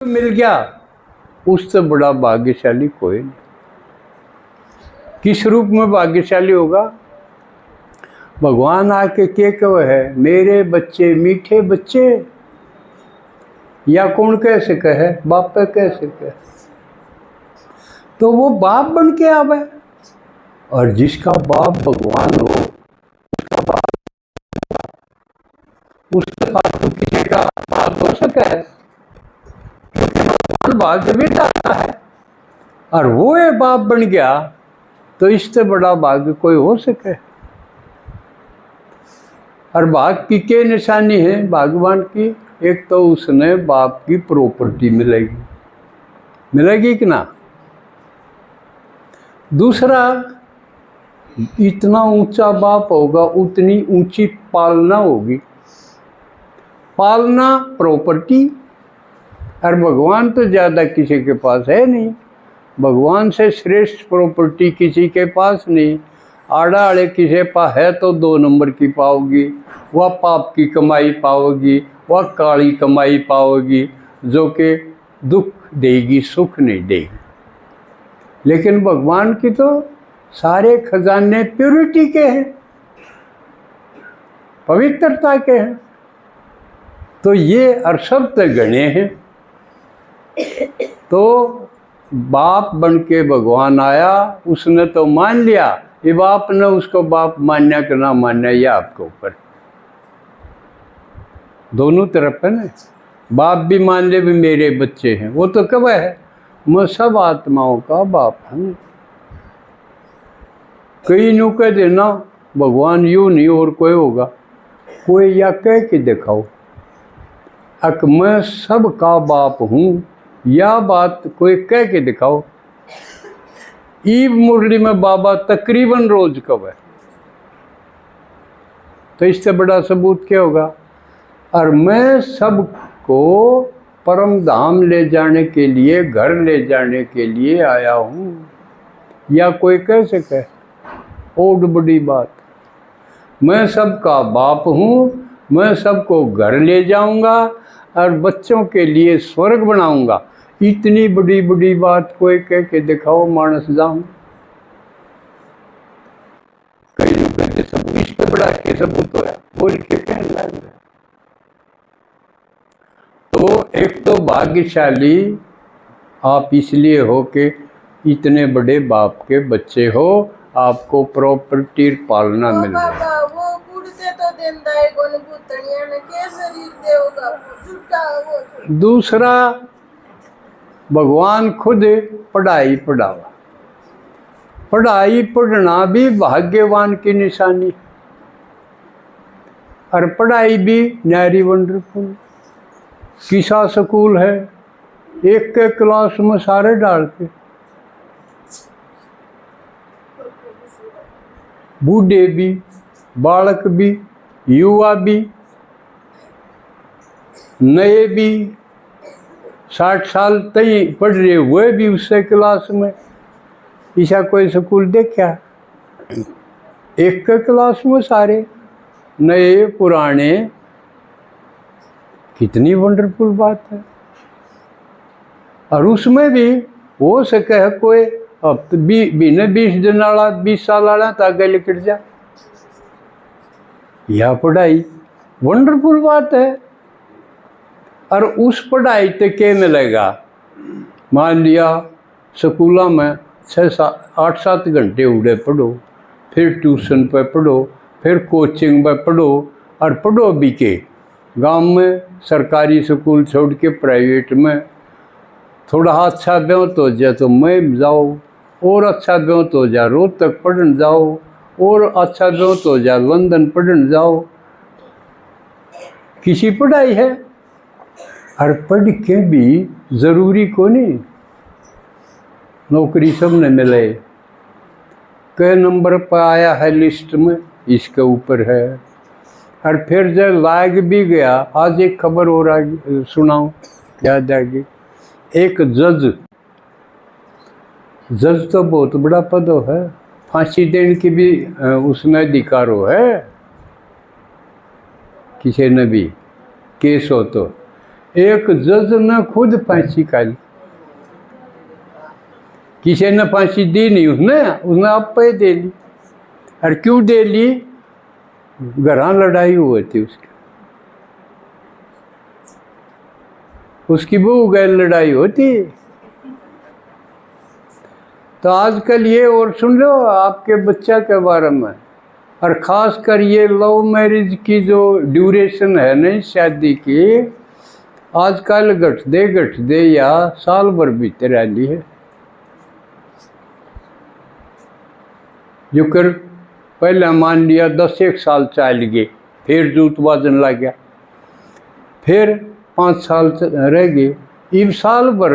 मिल गया उससे बड़ा भाग्यशाली कोई नहीं। किस रूप में भाग्यशाली होगा? भगवान आके के कहे है, मेरे बच्चे मीठे बच्चे, या कौन कैसे कहे? बाप पे कैसे कहे? तो वो बाप बन के आवे, और जिसका बाप भगवान हो उसके पास तो किसी का बाप हो सके है, क्योंकि भगवान भाग्य बेटा है, और वो ये बाप बन गया, तो इससे बड़ा भाग्य कोई हो सके? और भाग की क्या निशानी है भगवान की? एक तो उसने बाप की प्रॉपर्टी मिलेगी कि ना? दूसरा, इतना ऊंचा बाप होगा उतनी ऊंची पालना होगी। पालना प्रॉपर्टी, और भगवान तो ज़्यादा किसी के पास है नहीं। भगवान से श्रेष्ठ प्रॉपर्टी किसी के पास नहीं। आड़ा आड़े किसी पास है तो 2 नंबर की पाओगी, वह पाप की कमाई पाओगी, वह काली कमाई पाओगी, जो कि दुख देगी, सुख नहीं देगी। लेकिन भगवान की तो सारे खजाने प्योरिटी के हैं, पवित्रता के हैं। तो ये अरशब्द गणे हैं। तो बाप बन के भगवान आया, उसने तो मान लिया। ये बाप ने उसको बाप मान्या कि ना मान्या, ये आपके ऊपर। दोनों तरफ है ना। बाप भी मान ले भी मेरे बच्चे हैं, वो तो कब है? मैं सब आत्माओं का बाप हूँ। कई यूँ कह देना भगवान यूँ नहीं और कोई होगा, कोई या कह के दिखाओ अक मैं सब का बाप हूँ, या बात कोई कह के दिखाओ। ईब मुरली में बाबा तकरीबन रोज कब है, तो इससे बड़ा सबूत क्या होगा? और मैं सबको परम धाम ले जाने के लिए, घर ले जाने के लिए आया हूँ, या कोई कह सके? और बड़ी बात, मैं सबका बाप हूँ, मैं सबको घर ले जाऊंगा और बच्चों के लिए स्वर्ग बनाऊंगा। इतनी बड़ी बड़ी बात कोई कह के दिखाओ मानस जाऊं। कई लोग कहते सब इससे बड़ा के सबूत है, बोल के कहने लगे। तो एक तो भाग्यशाली आप इसलिए हो कि इतने बड़े बाप के बच्चे हो, आपको प्रॉपर्टी पालना मिल रहा है। दूसरा, भगवान खुद पढ़ाई पढ़ावा। पढ़ाई पढ़ना भी भाग्यवान की निशानी, और पढ़ाई भी न्यारी वंडरफुल। किसा स्कूल है, एक के क्लास में सारे डालते, बूढ़े भी, बालक भी, युवा भी, नए भी, 60 साल तक पढ़ रहे हुए भी उससे क्लास में। ऐसा कोई स्कूल देखा? एक के क्लास में सारे नए पुराने। कितनी वंडरफुल बात है। और उसमें भी हो सके है कोई अब बिना 20 दिन वाला 20 साल वाला तो आगे निकल जा। यह पढ़ाई वंडरफुल बात है। और उस पढ़ाई तो क्या मिलेगा? मान लिया स्कूलों में 8-7 घंटे उड़े पढ़ो, फिर ट्यूशन पे पढ़ो, फिर कोचिंग में पढ़ो, और पढ़ो भी के गांव में सरकारी स्कूल छोड़ के प्राइवेट में। थोड़ा अच्छा ब्यों तो जा तो मैं जाओ, और अच्छा ब्यों तो जा रोहतक पढ़ने जाओ, और अच्छा ब्यों तो जा लंदन पढ़ने जाओ। किसी पढ़ाई है। और पढ़ के भी ज़रूरी को नहीं नौकरी सब ने मिले। कई नंबर पर आया है लिस्ट में, इसके ऊपर है। और फिर जब लाग भी गया, आज एक खबर हो रहा सुनाऊं, याद आएगी। एक जज तो बहुत बड़ा पद है, फांसी देने की भी उसमें अधिकार है किसी ने भी केस हो तो। एक जज ने खुद फांसी खाली, किसी ने फांसी दी नहीं, उसने आप पे दे ली। और क्यों दे ली? घरा लड़ाई हुई थी उसकी बहू गैर लड़ाई होती। तो आजकल ये और सुन लो आपके बच्चा के बारे में, और ख़ास कर ये लव मैरिज की जो ड्यूरेशन है ना शादी की, आजकल घट दे या साल भर बीते रही है। जो कर पहले मान लिया 10-1 साल चल गए, फिर जूत बाजन लग गया, फिर 5 साल रह गए, इब साल भर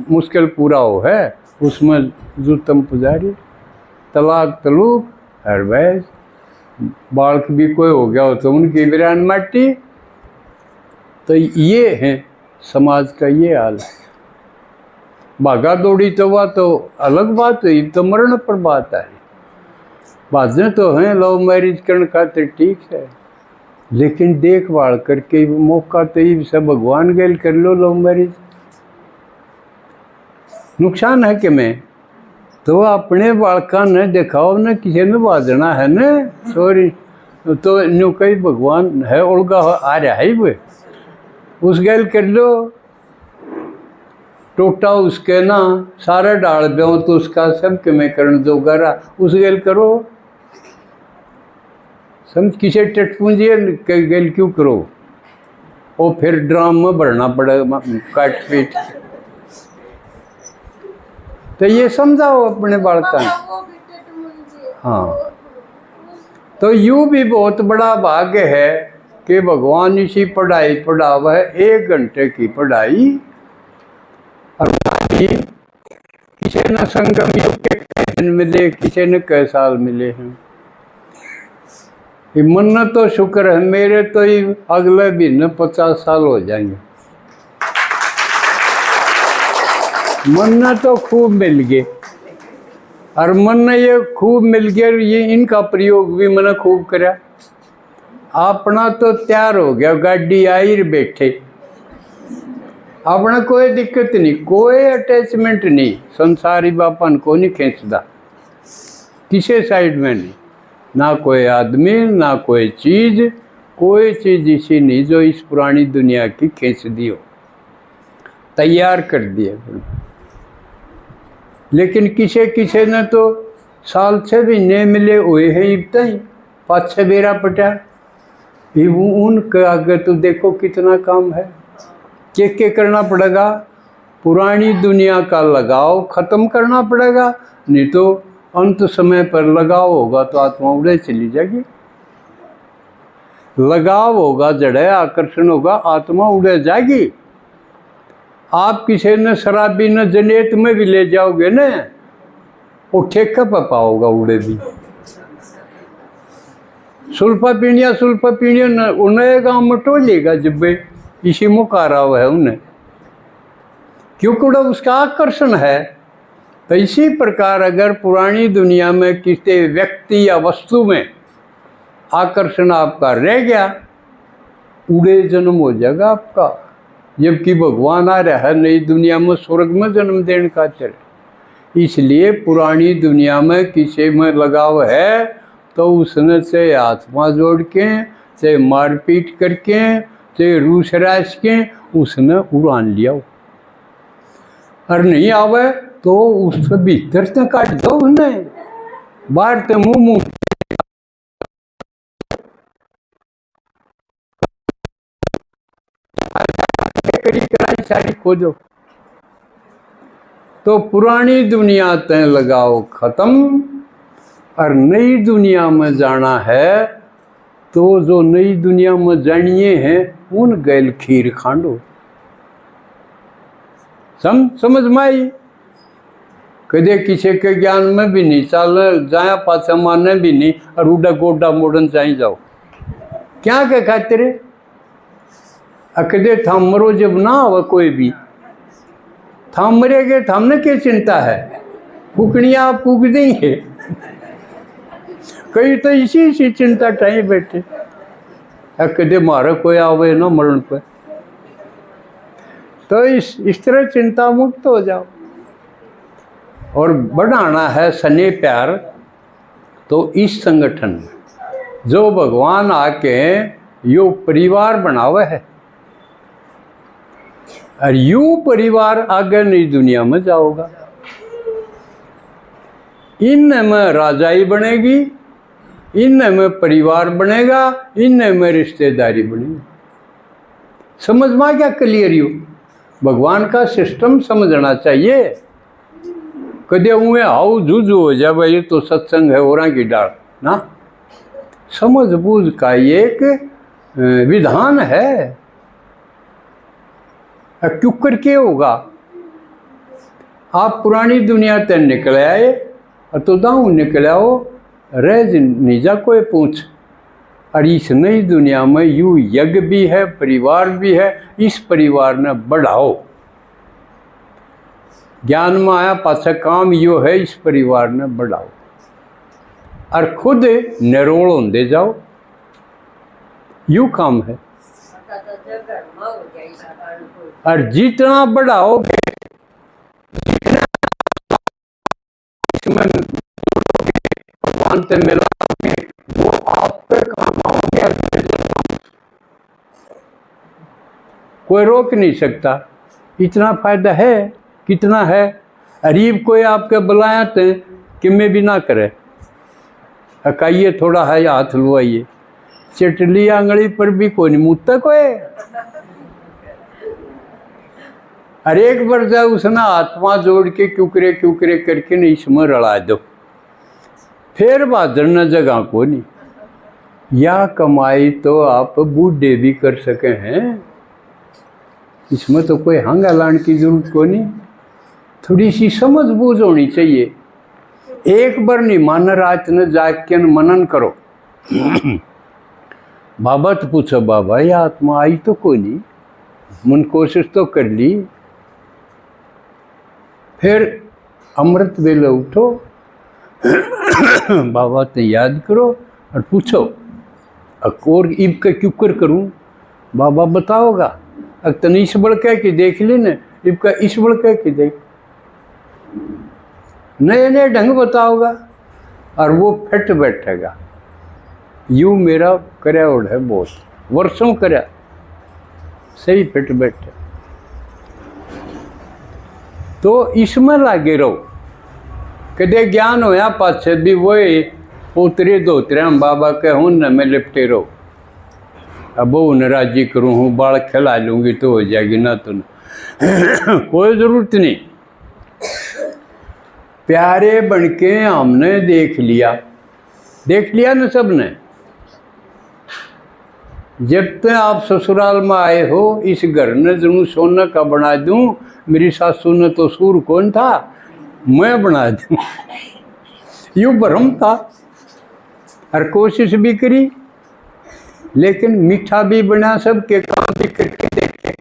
मुश्किल पूरा हो है, उसमें जूतम पुजारी, तलाक तलूक हर वैस, बालक भी कोई हो गया हो तो उनकी बिरान माटी। तो ये है समाज का ये हाल है। भागा दौड़ी तो वह तो अलग बात है, तो मरण पर बात है। बातें तो हैं लव मैरिज करने खातिर ठीक है, लेकिन देखभाल करके मौका तो ये सब भगवान गेल कर लो लव मैरिज। नुकसान है कि मैं तो अपने बालका ने दिखाओ न, किसी ने बाजना है न, सॉरी तो न्यू कई भगवान है उलगा आ रहा है वो, उस गेल कर लो। टोटा उसके ना सारा डाल दो तो उसका सब कि मैं करने दो गरा, उस गेल करो। समझ किसे टटपूंजिए गेल क्यों करो, और फिर ड्राम में भरना पड़ेगा काट पीट। तो ये समझाओ अपने बालका। हाँ, तो यूँ भी बहुत बड़ा भाग्य है कि भगवान इसी पढ़ाई पढ़ावा है, 1 घंटे की पढ़ाई। और किसी न संगम युग के दिन मिले, किसी न कई साल मिले हैं। मन तो शुक्र है मेरे तो ही अगले महीने 50 साल हो जाएंगे। मन तो खूब मिल गए, और मन ये खूब मिल गया, ये इनका प्रयोग भी मैंने खूब करा। अपना तो तैयार हो गया, गाड़ी आई बैठे, अपना कोई दिक्कत नहीं, कोई अटैचमेंट नहीं, संसारी बापन को नहीं खींचता किसी साइड में नहीं, ना कोई आदमी ना कोई चीज़, कोई चीज़ ऐसी नहीं जो इस पुरानी दुनिया की खींच दी हो, तैयार कर दिए। लेकिन किसे ने तो साल 6 महीने मिले हुए हैं, इतना ही 5-6 बेरा पटा, उनके आगे तो देखो कितना काम है। के करना पड़ेगा, पुरानी दुनिया का लगाव ख़त्म करना पड़ेगा, नहीं तो अंत समय पर लगाव होगा तो आत्मा उड़े चली जाएगी। लगाव होगा जड़े आकर्षण होगा, आत्मा उड़े जाएगी। आप किसी ने शराबी न जनेत में भी ले जाओगे न, वो ठेका पर पाओगा उड़े भी। सुल्फा पीनिया न उन्हें गाँव में टोलेगा जब इसी मुकारा हुआ है उन्हें, क्योंकि उसका आकर्षण है। तो इसी प्रकार अगर पुरानी दुनिया में किसी व्यक्ति या वस्तु में आकर्षण आपका रह गया, उड़े जन्म हो जाएगा आपका। जबकि भगवान आ रहा है नई दुनिया में, स्वर्ग में जन्म देने का चले। इसलिए पुरानी दुनिया में किसी में लगाव है तो उसने से आत्मा जोड़ के, से मारपीट करके, से रूस रास के उसने उड़ान लिया। और नहीं आवे तो उससे भीतर से काट दो उन्हें, बाहर तो मुँह कराई सारी खोजो। तो पुरानी दुनिया तय लगाओ खत्म, और नई दुनिया में जाना है तो जो नई दुनिया में जानिए हैं उन गैल खीर खांडो। समझ में आई? कदे किसी के ज्ञान में भी नहीं चल जाया, पाछा माने भी नहीं, और उड़ा गोडा मोड़न चाहिए जाओ क्या के खातिर। कदे थम मरो जब ना हो कोई भी, थम मरेगे थमने क्या चिंता है, फूकनियाँ आप फूक देंगे। कई तो इसी चिंता टाइम बैठे, कदे मारे कोई आवे ना मरण पर। तो इस तरह चिंता मुक्त हो जाओ। और बढ़ाना है स्नेह प्यार, तो इस संगठन में जो भगवान आके यो परिवार बनावे है, और यू परिवार आगे नई दुनिया में जाओगा। इनमें राजाई बनेगी, इनमें परिवार बनेगा, इनमें रिश्तेदारी बनेगी। समझ में क्या क्लियर यू? भगवान का सिस्टम समझना चाहिए। कदे हुए आओ जूझू हो जाए भाई, तो सत्संग है और की डाल ना, समझ बूझ का एक विधान है। क्यों करके होगा? आप पुरानी दुनिया ते निकल आए, तो दाऊ निकल आओ, रह नहीं जा कोई पूछ। और इस नई दुनिया में यू यज्ञ भी है, परिवार भी है। इस परिवार ने बढ़ाओ। ज्ञान में आया पाछा काम यो है, इस परिवार ने बढ़ाओ और खुद निरोल होंदे जाओ। यू काम है। और जितना बढ़ाओगे भगवान से मिलाओगे, वो आपके काम आओगे। कोई रोक नहीं सकता। इतना फायदा है। कितना है? अरीब कोई आपके बुलाया तो कि मैं भी ना करे, हकाइए थोड़ा है या हाथ लुआइए, चटली आंगली पर भी कोई नहीं मुँहता कोई। हर एक बार जाए उसने आत्मा जोड़ के क्यूकरे करके नहीं इसमें रला दो, फिर बादर न जगह को नहीं। या कमाई तो आप बूढ़े भी कर सके हैं, इसमें तो कोई हंग हलाने की जरूरत को नहीं। थोड़ी सी समझ बूझ होनी चाहिए। एक बार नहीं मान, रात न जाग के मनन करो। बाबा तो पूछो, बाबा ये आत्मा आई तो कोई नहीं, मन कोशिश तो कर ली। फिर अमृत वेले उठो, बाबा तो याद करो और पूछो, और इब का क्यों कर करूँ? बाबा बताओगा। अब तन इस बड़ कह के देख ली न, इब का इस बड़ कह के देख, नए नए ढंग बताओगा और वो फिट बैठेगा। यूँ मेरा करया उड़ है बहुत, वर्षों करया सही फिट बैठे। तो इसमें लागे रहो। कदे ज्ञान होया पाछे भी वही पोतरे धोतरे हम बाबा के हूँ न मैं लिपटे रहो। अब वो राजी करूँ हूँ, बाल खिला लूँगी तो हो जाएगी ना, तो कोई ज़रूरत नहीं। प्यारे बनके हमने देख लिया न सबने। जब तक आप ससुराल में आए हो, इस घर ने जरूर सोना का बना दूं। मेरी सासू ने तो सूर कौन था, मैं बना दूं। यूँ भ्रम था। हर कोशिश भी करी, लेकिन मीठा भी बना, सबके काम भी करके देखे।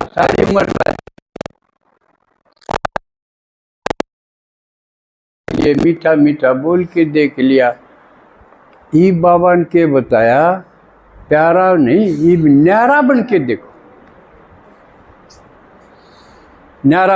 सारी उम्र ये मीठा मीठा बोल के देख लिया। ई बाबा ने के बताया, प्यारा नहीं, ये न्यारा बन के देखो। न्यारा